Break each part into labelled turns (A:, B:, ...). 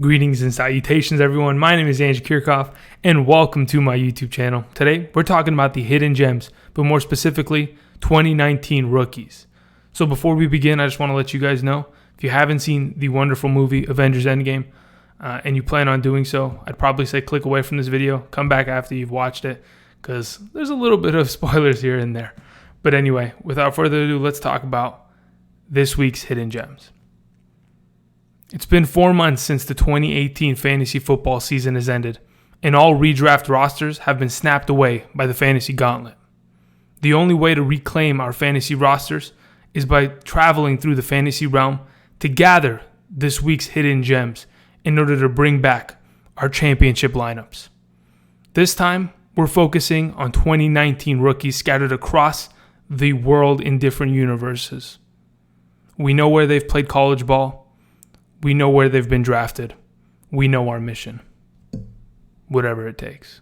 A: Greetings and salutations, everyone. My name is Andrew Kirchhoff, and welcome to my YouTube channel. Today, we're talking about the hidden gems, but more specifically, 2019 rookies. So before we begin, I just want to let you guys know, if you haven't seen the wonderful movie Avengers Endgame, and you plan on doing so, I'd probably say click away from this video, come back after you've watched it, because there's a little bit of spoilers here and there. But anyway, without further ado, let's talk about this week's hidden gems. It's been 4 months since the 2018 fantasy football season has ended, and all redraft rosters have been snapped away by the Fantasy Gauntlet. The only way to reclaim our fantasy rosters is by traveling through the fantasy realm to gather this week's hidden gems in order to bring back our championship lineups. This time, we're focusing on 2019 rookies scattered across the world in different universes. We know where they've played college ball. We know where they've been drafted. We know our mission. Whatever it takes.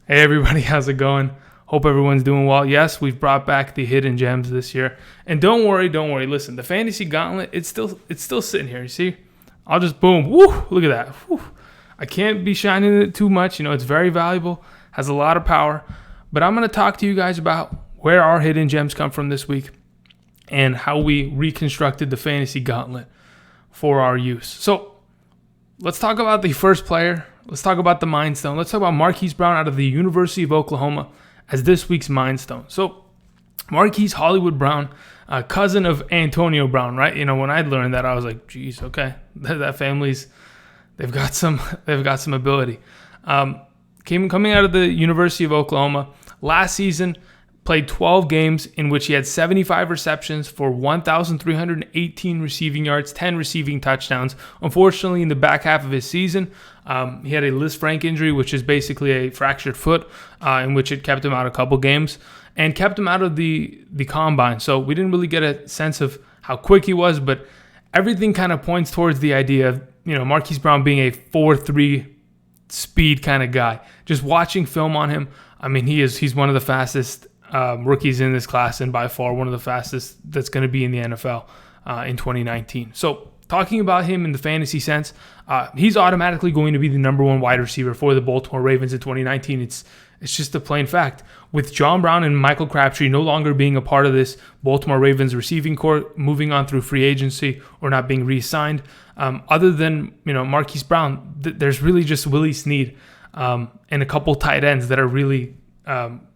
A: Hey everybody, how's it going? Hope everyone's doing well. Yes, we've brought back the hidden gems this year. And don't worry. Listen, the Fantasy Gauntlet, it's still sitting here. You see? I'll just boom. Woo! Look at that. Woo. I can't be shining it too much. It's very valuable, has a lot of power. But I'm going to talk to you guys about where our hidden gems come from this week and how we reconstructed the Fantasy Gauntlet for our use. So let's talk about the first player. Let's talk about the Mind Stone. Let's talk about Marquise Brown out of the University of Oklahoma as this week's Mind Stone. So Marquise Hollywood Brown, cousin of Antonio Brown, right? When I learned that, I was like, geez, okay, that family's, they've got some ability. Coming out of the University of Oklahoma last season, played 12 games in which he had 75 receptions for 1,318 receiving yards, 10 receiving touchdowns. Unfortunately, in the back half of his season, he had a Lisfranc injury, which is basically a fractured foot, in which it kept him out a couple games and kept him out of the combine. So we didn't really get a sense of how quick he was, but everything kind of points towards the idea of, Marquise Brown being a 4.3 speed kind of guy. Just watching film on him, he's one of the fastest rookies in this class, and by far one of the fastest that's going to be in the NFL in 2019. So talking about him in the fantasy sense, he's automatically going to be the number one wide receiver for the Baltimore Ravens in 2019. It's just a plain fact. With John Brown and Michael Crabtree no longer being a part of this Baltimore Ravens receiving corps, moving on through free agency or not being re-signed, other than Marquise Brown, there's really just Willie Snead and a couple tight ends that are really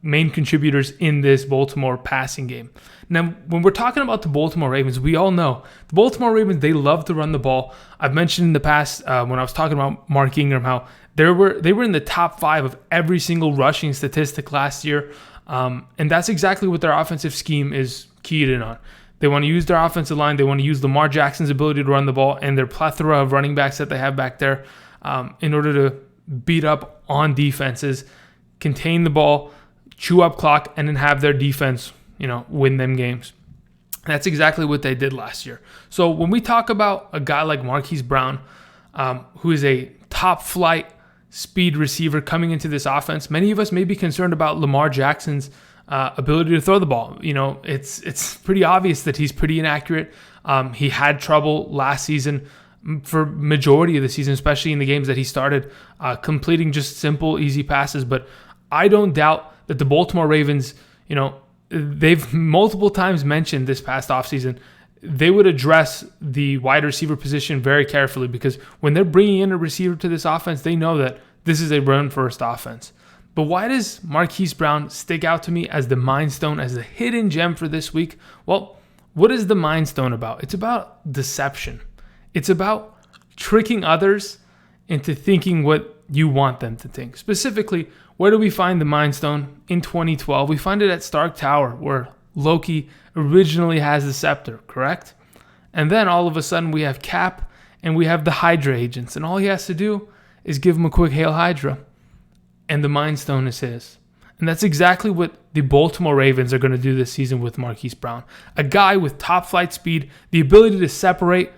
A: main contributors in this Baltimore passing game. Now, when we're talking about the Baltimore Ravens, we all know the Baltimore Ravens, they love to run the ball. I've mentioned in the past when I was talking about Mark Ingram how they were in the top 5 of every single rushing statistic last year, and that's exactly what their offensive scheme is keyed in on. They want to use their offensive line. They want to use Lamar Jackson's ability to run the ball and their plethora of running backs that they have back there in order to beat up on defenses, contain the ball, chew up clock, and then have their defense, win them games. That's exactly what they did last year. So when we talk about a guy like Marquise Brown, who is a top flight speed receiver coming into this offense, many of us may be concerned about Lamar Jackson's ability to throw the ball. It's pretty obvious that he's pretty inaccurate. He had trouble last season for majority of the season, especially in the games that he started, completing just simple, easy passes. But I don't doubt that the Baltimore Ravens, they've multiple times mentioned this past offseason, they would address the wide receiver position very carefully, because when they're bringing in a receiver to this offense, they know that this is a run-first offense. But why does Marquise Brown stick out to me as the Mind Stone, as the hidden gem for this week? Well, what is the Mind Stone about? It's about deception. It's about tricking others into thinking what you want them to think. Specifically, where do we find the Mind Stone? In 2012, we find it at Stark Tower, where Loki originally has the scepter, correct? And then all of a sudden we have Cap and we have the Hydra agents, and all he has to do is give him a quick Hail Hydra, and the Mind Stone is his. And that's exactly what the Baltimore Ravens are going to do this season with Marquise Brown. A guy with top flight speed, the ability to separate,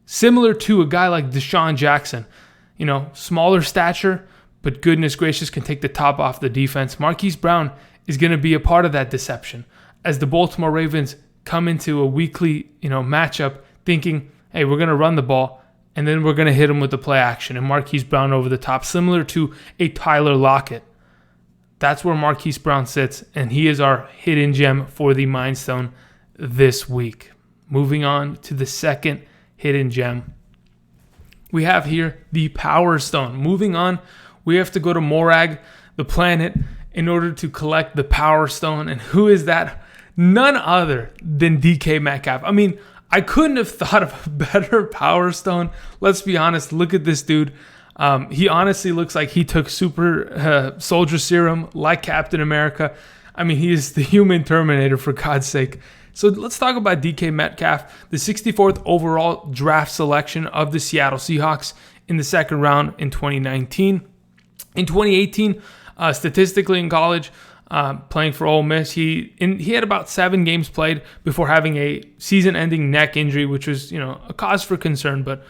A: similar to a guy like Deshaun Jackson. Smaller stature, but goodness gracious, can take the top off the defense. Marquise Brown is going to be a part of that deception as the Baltimore Ravens come into a weekly, matchup thinking, hey, we're going to run the ball and then we're going to hit him with the play action and Marquise Brown over the top, similar to a Tyler Lockett. That's where Marquise Brown sits, and he is our hidden gem for the Mind Stone this week. Moving on to the second hidden gem. We have here the Power Stone. Moving on, we have to go to Morag, the planet, in order to collect the Power Stone. And who is that? None other than DK Metcalf. I mean, I couldn't have thought of a better Power Stone. Let's be honest. Look at this dude. He honestly looks like he took super soldier serum like Captain America. I mean, he is the human Terminator, for God's sake. So let's talk about DK Metcalf, the 64th overall draft selection of the Seattle Seahawks in the second round in 2019. In 2018, statistically in college, playing for Ole Miss, he had about 7 games played before having a season-ending neck injury, which was a cause for concern. But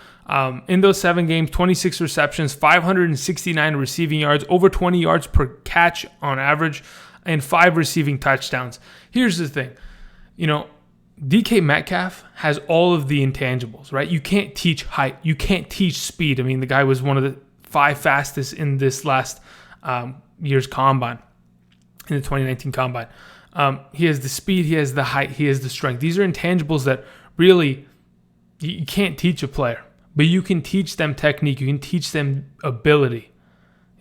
A: in those 7 games, 26 receptions, 569 receiving yards, over 20 yards per catch on average, and 5 receiving touchdowns. Here's the thing, DK Metcalf has all of the intangibles, right? You can't teach height, you can't teach speed. I mean, the guy was one of the 5 fastest in this last year's combine, in the 2019 combine. He has the speed, he has the height, he has the strength. These are intangibles that really you can't teach a player, but you can teach them technique, you can teach them ability,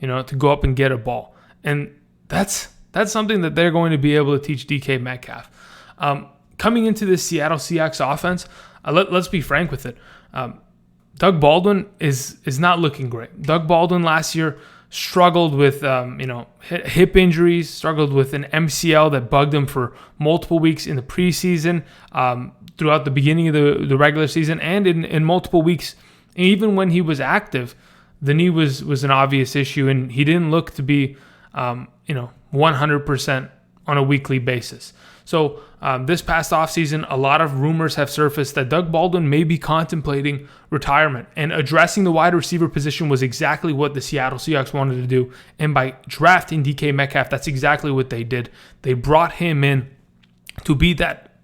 A: to go up and get a ball. And that's something that they're going to be able to teach DK Metcalf. Coming into this Seattle Seahawks offense, let's be frank with it. Doug Baldwin is not looking great. Doug Baldwin last year struggled with hip injuries, struggled with an MCL that bugged him for multiple weeks in the preseason, throughout the beginning of the regular season, and in multiple weeks. And even when he was active, the knee was an obvious issue, and he didn't look to be 100% on a weekly basis. So this past offseason, a lot of rumors have surfaced that Doug Baldwin may be contemplating retirement, and addressing the wide receiver position was exactly what the Seattle Seahawks wanted to do. And by drafting DK Metcalf, that's exactly what they did. They brought him in to be that,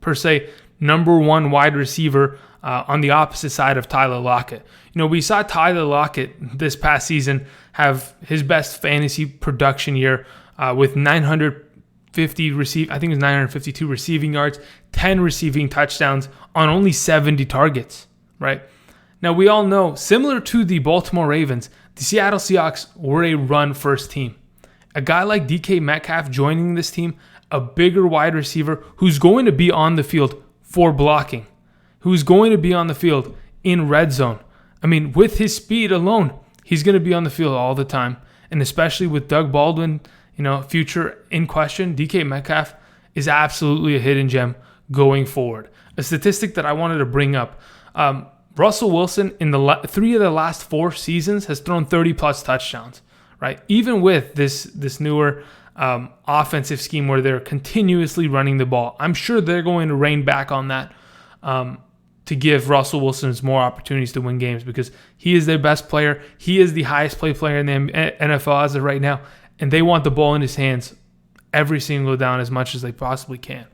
A: per se, number 1 wide receiver on the opposite side of Tyler Lockett. We saw Tyler Lockett this past season have his best fantasy production year with 952 receiving yards, 10 receiving touchdowns on only 70 targets, right? Now, we all know, similar to the Baltimore Ravens, the Seattle Seahawks were a run-first team. A guy like DK Metcalf joining this team, a bigger wide receiver who's going to be on the field for blocking, who's going to be on the field in red zone. I mean, with his speed alone, he's going to be on the field all the time. And especially with Doug Baldwin, future in question, DK Metcalf is absolutely a hidden gem going forward. A statistic that I wanted to bring up, Russell Wilson in the 3 of the last 4 seasons has thrown 30-plus touchdowns, right? Even with this newer offensive scheme where they're continuously running the ball. I'm sure they're going to rein back on that to give Russell Wilson more opportunities to win games, because he is their best player. He is the highest paid player in the NFL as of right now. And they want the ball in his hands every single down as much as they possibly can.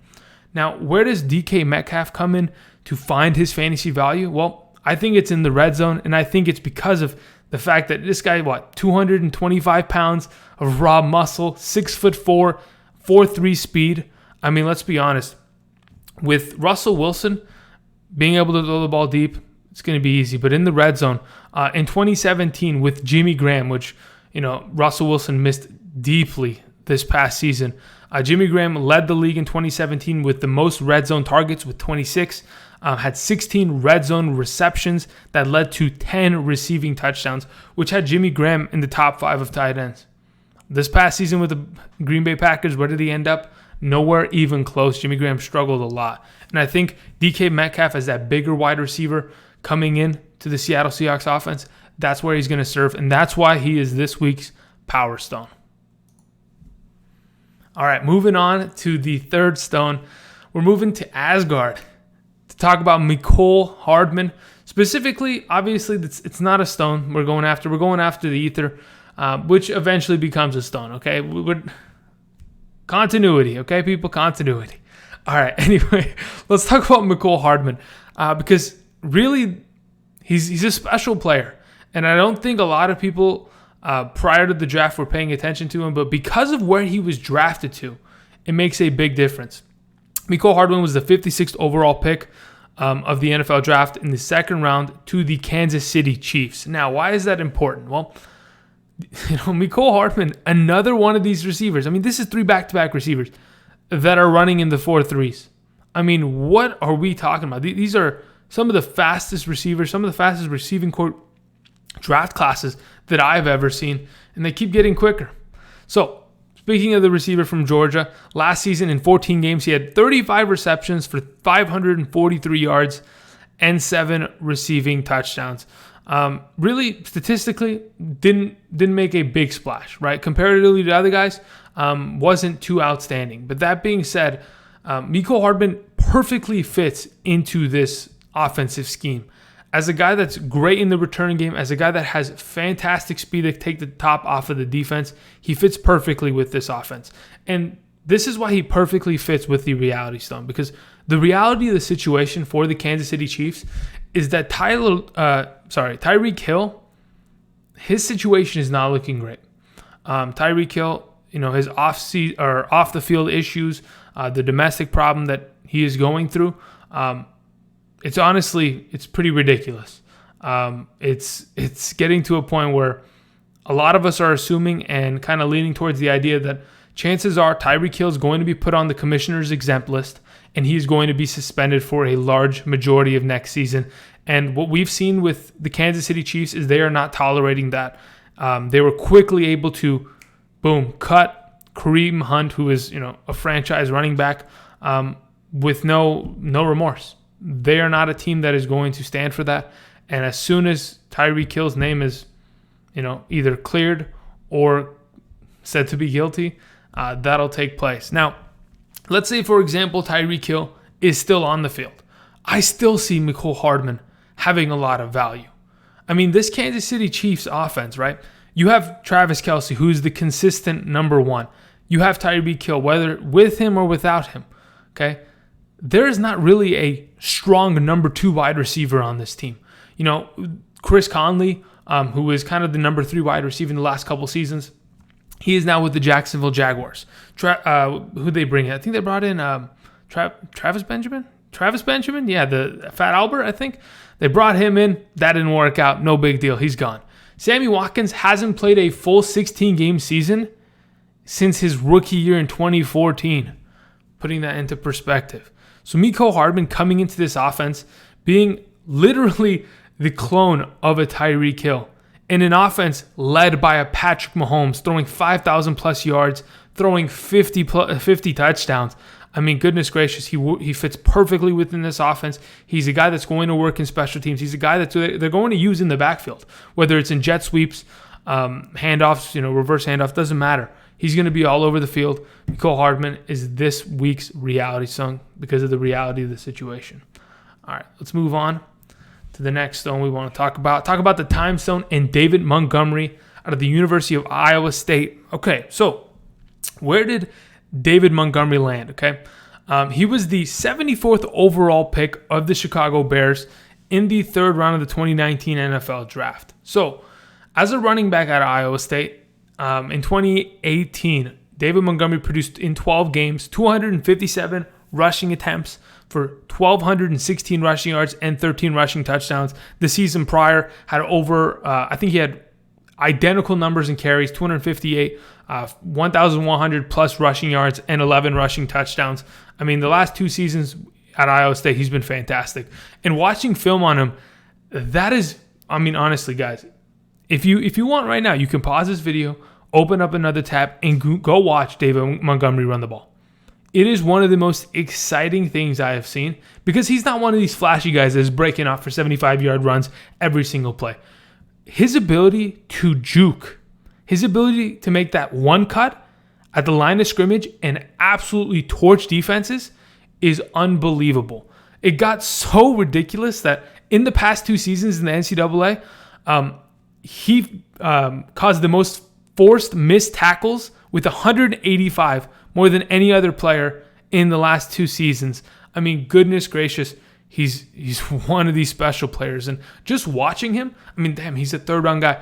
A: Now, where does DK Metcalf come in to find his fantasy value? Well, I think it's in the red zone, and I think it's because of the fact that this guy, 225 pounds of raw muscle, 6'4", 4.3 speed. I mean, let's be honest. With Russell Wilson being able to throw the ball deep, it's going to be easy. But in the red zone, in 2017 with Jimmy Graham, which Russell Wilson missed deeply this past season. Jimmy Graham led the league in 2017 with the most red zone targets with 26, had 16 red zone receptions that led to 10 receiving touchdowns, which had Jimmy Graham in the top 5 of tight ends. This past season with the Green Bay Packers, where did he end up? Nowhere even close. Jimmy Graham struggled a lot. And I think DK Metcalf, as that bigger wide receiver coming in to the Seattle Seahawks offense, that's where he's going to serve, and that's why he is this week's Power Stone. All right, moving on to the third stone. We're moving to Asgard to talk about Mecole Hardman. Specifically, obviously, it's not a stone we're going after. We're going after the ether, which eventually becomes a stone, okay? Continuity, okay, people? Continuity. All right, anyway, let's talk about Mecole Hardman, because really He's a special player. And I don't think a lot of people prior to the draft were paying attention to him, but because of where he was drafted to, it makes a big difference. Mecole Hardman was the 56th overall pick of the NFL draft in the second round to the Kansas City Chiefs. Now, why is that important? Well, Mecole Hardman, another one of these receivers. I mean, this is 3 back-to-back receivers that are running in the 4.3s. I mean, what are we talking about? These are some of the fastest receivers, some of the fastest receiving court draft classes that I've ever seen, and they keep getting quicker. So, speaking of the receiver from Georgia, last season in 14 games, he had 35 receptions for 543 yards and 7 receiving touchdowns. Really, statistically, didn't make a big splash, right? Comparatively to other guys, wasn't too outstanding. But that being said, Mecole Hardman perfectly fits into this offensive scheme. As a guy that's great in the return game, as a guy that has fantastic speed to take the top off of the defense, he fits perfectly with this offense. And this is why he perfectly fits with the reality stone, because the reality of the situation for the Kansas City Chiefs is that Tyreek Hill, his situation is not looking great. Tyreek Hill, his off the field issues, the domestic problem that he is going through, it's pretty ridiculous. It's getting to a point where a lot of us are assuming and kind of leaning towards the idea that chances are Tyreek Hill is going to be put on the commissioner's exempt list, and he's going to be suspended for a large majority of next season. And what we've seen with the Kansas City Chiefs is they are not tolerating that. They were quickly able to, cut Kareem Hunt, who is a franchise running back, with no remorse. They are not a team that is going to stand for that. And as soon as Tyreek Hill's name is, either cleared or said to be guilty, that'll take place. Now, let's say, for example, Tyreek Hill is still on the field. I still see Mecole Hardman having a lot of value. I mean, this Kansas City Chiefs offense, right? You have Travis Kelce, who's the consistent number one. You have Tyreek Hill, whether with him or without him, okay? There is not really a strong number 2 wide receiver on this team. Chris Conley, who is kind of the number 3 wide receiver in the last couple seasons, he is now with the Jacksonville Jaguars. Who they bring in? I think they brought in Travis Benjamin? Yeah, the Fat Albert, I think. They brought him in. That didn't work out. No big deal. He's gone. Sammy Watkins hasn't played a full 16-game season since his rookie year in 2014. Putting that into perspective. So Mecole Hardman coming into this offense, being literally the clone of a Tyreek Hill, in an offense led by a Patrick Mahomes, throwing 5,000 plus yards, throwing 50 touchdowns. I mean, goodness gracious, he fits perfectly within this offense. He's a guy that's going to work in special teams. He's a guy that they're going to use in the backfield, whether it's in jet sweeps, handoffs, reverse handoff, doesn't matter. He's going to be all over the field. Mecole Hardman is this week's reality song because of the reality of the situation. All right, let's move on to the next stone we want to talk about. Talk about the time stone and David Montgomery out of the University of Iowa State. Okay, so where did David Montgomery land? Okay, he was the 74th overall pick of the Chicago Bears in the 3rd round of the 2019 NFL Draft. So, as a running back out of Iowa State, in 2018, David Montgomery produced in 12 games 257 rushing attempts for 1,216 rushing yards and 13 rushing touchdowns. The season prior had I think he had identical numbers in carries, 258, 1,100 plus rushing yards, and 11 rushing touchdowns. I mean, the last 2 seasons at Iowa State, he's been fantastic. And watching film on him, that is, honestly, guys, if you want right now, you can pause this video, open up another tab, and go watch David Montgomery run the ball. It is one of the most exciting things I have seen because he's not one of these flashy guys that is breaking off for 75-yard runs every single play. His ability to juke, his ability to make that one cut at the line of scrimmage and absolutely torch defenses is unbelievable. It got so ridiculous that in the past 2 seasons in the NCAA, he caused the most forced missed tackles with 185, more than any other player in the last 2 seasons. I mean, goodness gracious, He's one of these special players. And just watching him, I mean, damn, he's a third-round guy.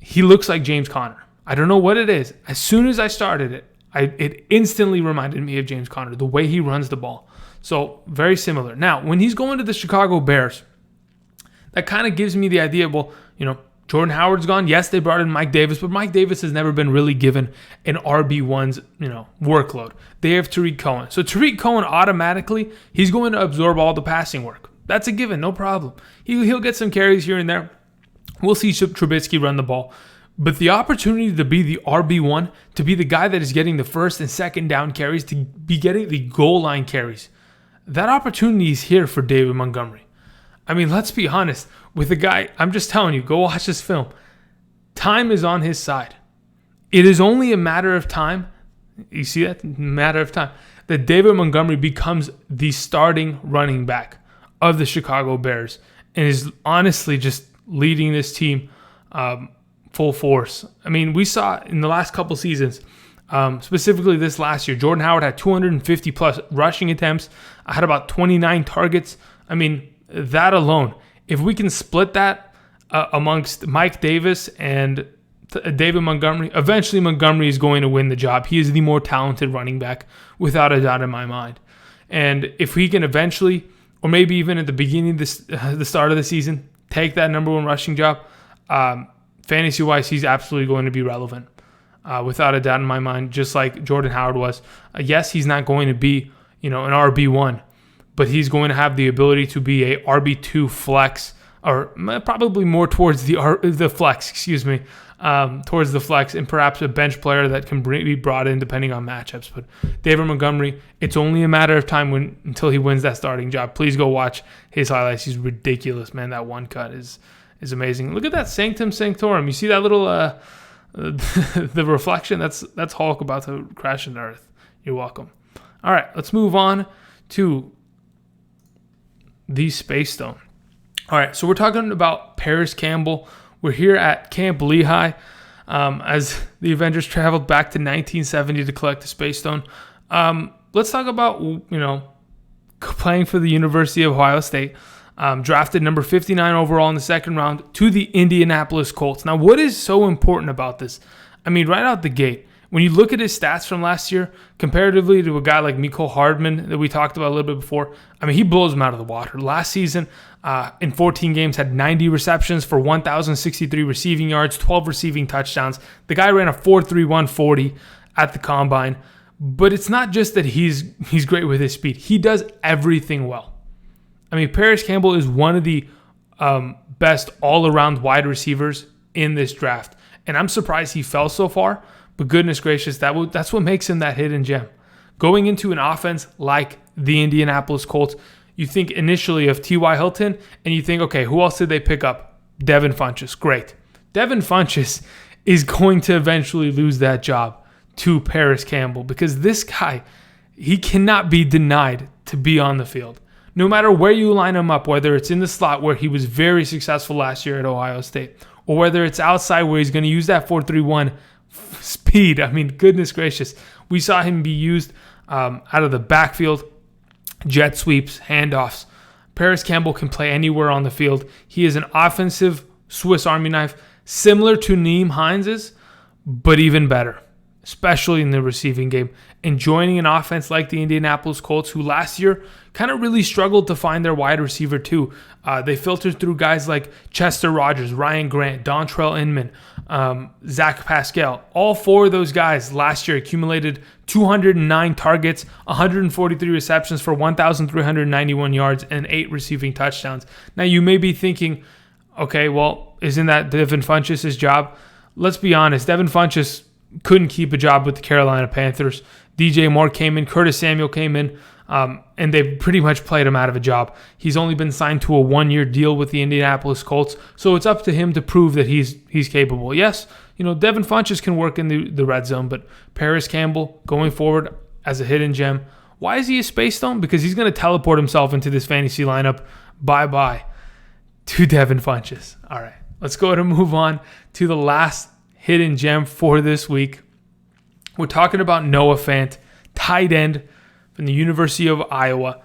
A: He looks like James Conner. I don't know what it is. As soon as I started it, it instantly reminded me of James Conner, the way he runs the ball. So very similar. Now, when he's going to the Chicago Bears, that kind of gives me the idea, well, Jordan Howard's gone. Yes, they brought in Mike Davis, but Mike Davis has never been really given an RB1's, workload. They have Tariq Cohen. So Tariq Cohen automatically, he's going to absorb all the passing work. That's a given, no problem. He'll get some carries here and there. We'll see Trubisky run the ball. But the opportunity to be the RB1, to be the guy that is getting the first and second down carries, to be getting the goal line carries, that opportunity is here for David Montgomery. I mean, let's be honest. With the guy, I'm just telling you, go watch this film. Time is on his side. It is only a matter of time. You see that? Matter of time. That David Montgomery becomes the starting running back of the Chicago Bears and is honestly just leading this team full force. I mean, we saw in the last couple seasons, specifically this last year, Jordan Howard had 250 plus rushing attempts. I had about 29 targets. I mean, that alone, if we can split that amongst Mike Davis and David Montgomery, eventually Montgomery is going to win the job. He is the more talented running back, without a doubt in my mind. And if he can eventually, or maybe even at the beginning of the start of the season, take that number one rushing job, fantasy-wise, he's absolutely going to be relevant, without a doubt in my mind, just like Jordan Howard was. Yes, he's not going to be, an RB1, but he's going to have the ability to be a RB2 flex, or probably more towards the flex, towards the flex, and perhaps a bench player that can be brought in depending on matchups. But David Montgomery, it's only a matter of time until he wins that starting job. Please go watch his highlights. He's ridiculous, man. That one cut is amazing. Look at that Sanctum Sanctorum. You see that little the reflection? That's Hulk about to crash into Earth. You're welcome. All right, let's move on to the Space Stone. All right, so we're talking about Parris Campbell. We're here at Camp Lehigh as the Avengers traveled back to 1970 to collect the Space Stone. Let's talk about, playing for the University of Ohio State. Drafted number 59 overall in the second round to the Indianapolis Colts. Now, what is so important about this? I mean, right out the gate, when you look at his stats from last year, comparatively to a guy like Mecole Hardman that we talked about a little bit before, I mean, he blows him out of the water. Last season, in 14 games, had 90 receptions for 1,063 receiving yards, 12 receiving touchdowns. The guy ran a 4.31 40 at the combine. But it's not just that he's great with his speed. He does everything well. I mean, Parris Campbell is one of the best all-around wide receivers in this draft. And I'm surprised he fell so far. But goodness gracious, that's what makes him that hidden gem. Going into an offense like the Indianapolis Colts, you think initially of T.Y. Hilton, and you think, okay, who else did they pick up? Devin Funchess. Great. Devin Funchess is going to eventually lose that job to Parris Campbell because this guy, he cannot be denied to be on the field. No matter where you line him up, whether it's in the slot where he was very successful last year at Ohio State, or whether it's outside where he's going to use that 4.31 speed. I mean, goodness gracious. We saw him be used out of the backfield, jet sweeps, handoffs. Parris Campbell can play anywhere on the field. He is an offensive Swiss Army knife, similar to Nyheim Hines's, but even better, especially in the receiving game. And joining an offense like the Indianapolis Colts, who last year kind of really struggled to find their wide receiver too. They filtered through guys like Chester Rogers, Ryan Grant, Dontrell Inman, Zach Pascal. All four of those guys last year accumulated 209 targets, 143 receptions for 1,391 yards, and 8 receiving touchdowns. Now you may be thinking, okay, well, isn't that Devin Funchess' job? Let's be honest, Devin Funchess couldn't keep a job with the Carolina Panthers. DJ Moore came in, Curtis Samuel came in, and they pretty much played him out of a job. He's only been signed to a 1-year deal with the Indianapolis Colts, so it's up to him to prove that he's capable. Yes, Devin Funchess can work in the red zone, but Parris Campbell going forward as a hidden gem. Why is he a Space Stone? Because he's going to teleport himself into this fantasy lineup. Bye-bye to Devin Funchess. All right, let's go ahead and move on to the last hidden gem for this week. We're talking about Noah Fant, tight end from the University of Iowa.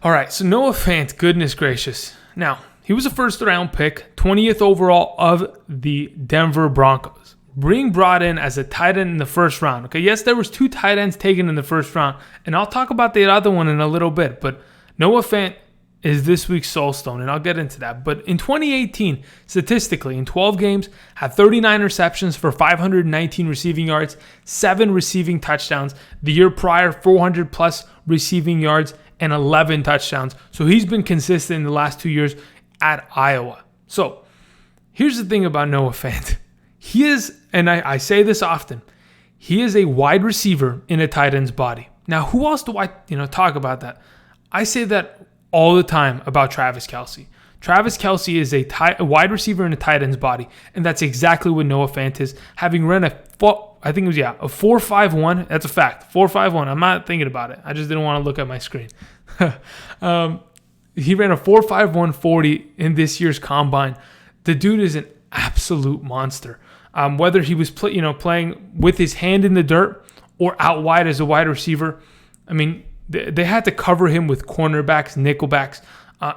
A: All right, so Noah Fant, goodness gracious. Now, he was a first-round pick, 20th overall of the Denver Broncos. Being brought in as a tight end in the first round. Okay, yes, there was 2 tight ends taken in the first round, and I'll talk about the other one in a little bit, but Noah Fant is this week's soulstone, and I'll get into that. But in 2018, statistically, in 12 games, had 39 receptions for 519 receiving yards, 7 receiving touchdowns. The year prior, 400-plus receiving yards and 11 touchdowns. So he's been consistent in the last 2 years at Iowa. So here's the thing about Noah Fant. He is, and I say this often, he is a wide receiver in a tight end's body. Now, who else do I talk about that? I say that all the time about Travis Kelce. Travis Kelce is a wide receiver in a tight end's body, and that's exactly what Noah Fant is. Having run a 4.51, that's a fact, 4.51. I'm not thinking about it. I just didn't want to look at my screen. He ran a 4.51 40 in this year's combine. The dude is an absolute monster. Whether he was playing with his hand in the dirt or out wide as a wide receiver, I mean, they had to cover him with cornerbacks, nickelbacks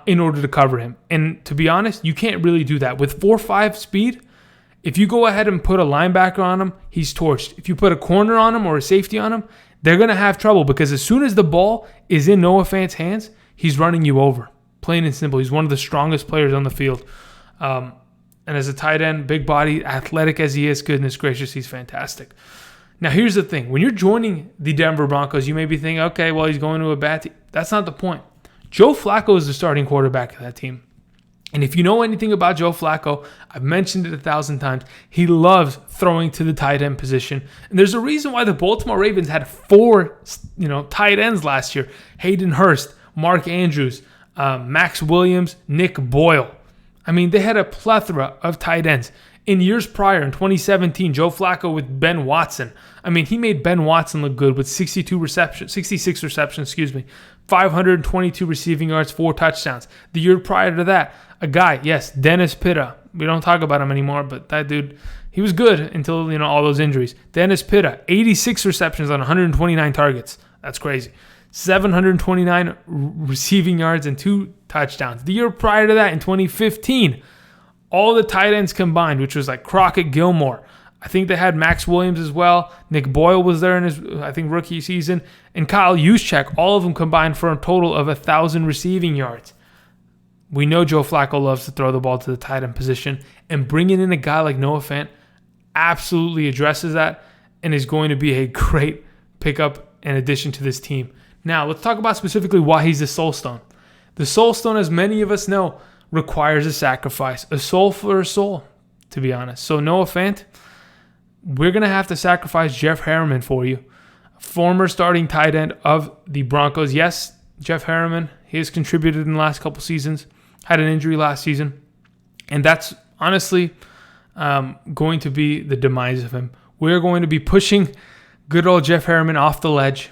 A: in order to cover him. And to be honest, you can't really do that. With 4.5 speed, if you go ahead and put a linebacker on him, he's torched. If you put a corner on him or a safety on him, they're going to have trouble because as soon as the ball is in Noah Fant's hands, he's running you over. Plain and simple. He's one of the strongest players on the field. And as a tight end, big body, athletic as he is, goodness gracious, he's fantastic. Now, here's the thing. When you're joining the Denver Broncos, you may be thinking, okay, well, he's going to a bad team. That's not the point. Joe Flacco is the starting quarterback of that team. And if you know anything about Joe Flacco, I've mentioned it 1,000 times, he loves throwing to the tight end position. And there's a reason why the Baltimore Ravens had 4 tight ends last year. Hayden Hurst, Mark Andrews, Max Williams, Nick Boyle. I mean, they had a plethora of tight ends. In years prior, in 2017, Joe Flacco with Ben Watson. I mean, he made Ben Watson look good with 66 receptions, 522 receiving yards, 4 touchdowns. The year prior to that, a guy, yes, Dennis Pitta. We don't talk about him anymore, but that dude, he was good until, all those injuries. Dennis Pitta, 86 receptions on 129 targets. That's crazy. 729 receiving yards and 2 touchdowns. The year prior to that, in 2015, all the tight ends combined, which was like Crockett Gilmore. I think they had Max Williams as well. Nick Boyle was there in his, rookie season. And Kyle Juszczyk, all of them combined for a total of 1,000 receiving yards. We know Joe Flacco loves to throw the ball to the tight end position. And bringing in a guy like Noah Fant absolutely addresses that and is going to be a great pickup and addition to this team. Now, let's talk about specifically why he's the soul stone. The soul stone, as many of us know, requires a sacrifice. A soul for a soul, to be honest. So Noah Fant, we're going to have to sacrifice Jeff Harriman for you. Former starting tight end of the Broncos. Yes, Jeff Harriman, he has contributed in the last couple seasons. Had an injury last season. And that's honestly going to be the demise of him. We're going to be pushing good old Jeff Harriman off the ledge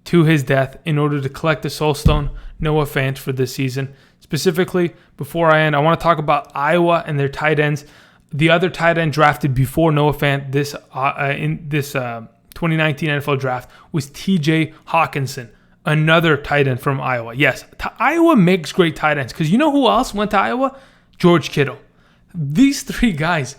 A: to his death in order to collect the soul stone, Noah Fant, for this season. Specifically, before I end, I want to talk about Iowa and their tight ends. The other tight end drafted before Noah Fant in this 2019 NFL draft was T.J. Hawkinson, another tight end from Iowa. Yes, Iowa makes great tight ends because you know who else went to Iowa? George Kittle. These 3 guys,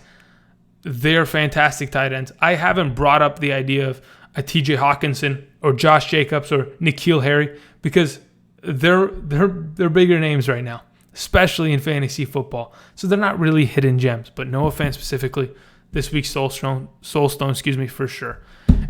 A: they're fantastic tight ends. I haven't brought up the idea of a T.J. Hawkinson or Josh Jacobs or N'Keal Harry because they're bigger names right now, especially in fantasy football. So they're not really hidden gems. But Noah Fant specifically, this week's soul stone, for sure.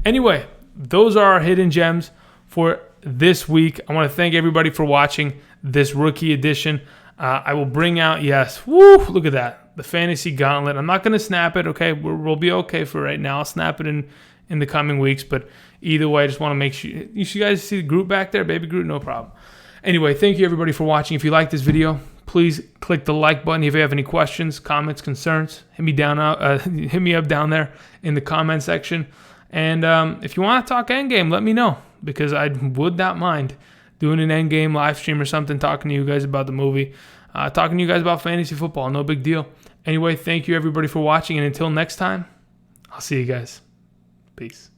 A: Anyway, those are our hidden gems for this week. I want to thank everybody for watching this rookie edition. I will bring out, look at that, the Fantasy Gauntlet. I'm not going to snap it, okay? We'll be okay for right now. I'll snap it in the coming weeks, but either way, I just want to make sure you guys see the Groot back there, baby Groot, no problem. Anyway, thank you everybody for watching. If you like this video, please click the like button. If you have any questions, comments, concerns, hit me up down there in the comment section. And if you want to talk Endgame, let me know because I would not mind doing an Endgame live stream or something, talking to you guys about the movie, talking to you guys about fantasy football. No big deal. Anyway, thank you everybody for watching, and until next time, I'll see you guys. Peace.